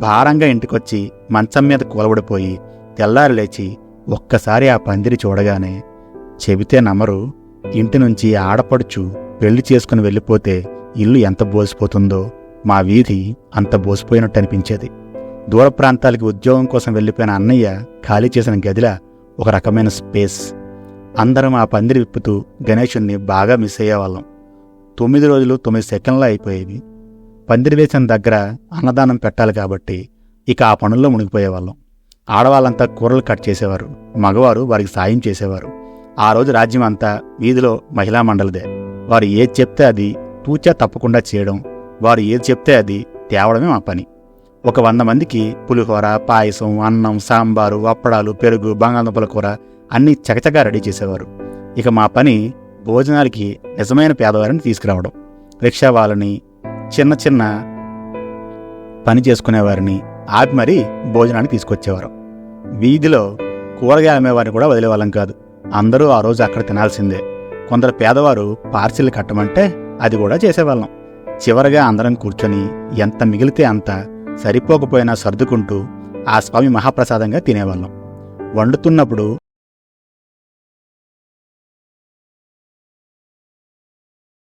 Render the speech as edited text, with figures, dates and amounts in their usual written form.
భారంగా ఇంటికొచ్చి మంచం మీద కూలబడిపోయి తెల్లారి లేచి ఒక్కసారి ఆ పందిరి చూడగానే, చెబితే నమ్మరు, ఇంటి నుంచి ఆడపడుచు పెళ్లి చేసుకుని వెళ్ళిపోతే ఇల్లు ఎంత బోసిపోతుందో మా వీధి అంత బోసిపోయినట్టు అనిపించేది. దూర ప్రాంతాలకి ఉద్యోగం కోసం వెళ్ళిపోయిన అన్నయ్య ఖాళీ చేసిన గదిలా ఒక రకమైన స్పేస్. అందరం ఆ పందిరి విప్పుతూ గణేశుణ్ణి బాగా మిస్ అయ్యేవాళ్ళం. 9 రోజులు 9 సెకండ్లా అయిపోయేవి. పందిరి వేసిన దగ్గర అన్నదానం పెట్టాలి కాబట్టి ఇక ఆ పనుల్లో మునిగిపోయేవాళ్ళం. ఆడవాళ్ళంతా కూరలు కట్ చేసేవారు, మగవారు వారికి సాయం చేసేవారు. ఆ రోజు రాజ్యం అంతా వీధిలో మహిళా మండలిదే. వారు ఏది చెప్తే అది తూచా తప్పకుండా చేయడం, వారు ఏది చెప్తే అది తేవడమే మా పని. ఒక 100 మందికి పులిహోర, పాయసం, అన్నం, సాంబారు, అప్పడాలు, పెరుగు, బంగాళదుంపల కూర అన్నీ చకచకా రెడీ చేసేవారు. ఇక మా పని భోజనాలకి నిజమైన పేదవారిని తీసుకురావడం. రిక్షా వాళ్ళని, చిన్న చిన్న పని చేసుకునేవారిని ఆపి మరీ భోజనానికి తీసుకొచ్చేవారు. వీధిలో కూరగాయలు అమ్మేవారిని కూడా వదిలేవాళ్ళం కాదు. అందరూ ఆ రోజు అక్కడ తినాల్సిందే. కొందరు పేదవారు పార్సిల్ కట్టమంటే అది కూడా చేసేవాళ్ళం. చివరగా అందరం కూర్చొని ఎంత మిగిలితే అంత, సరిపోకపోయినా సర్దుకుంటూ ఆ స్వామి మహాప్రసాదంగా తినేవాళ్ళం. వండుతున్నప్పుడు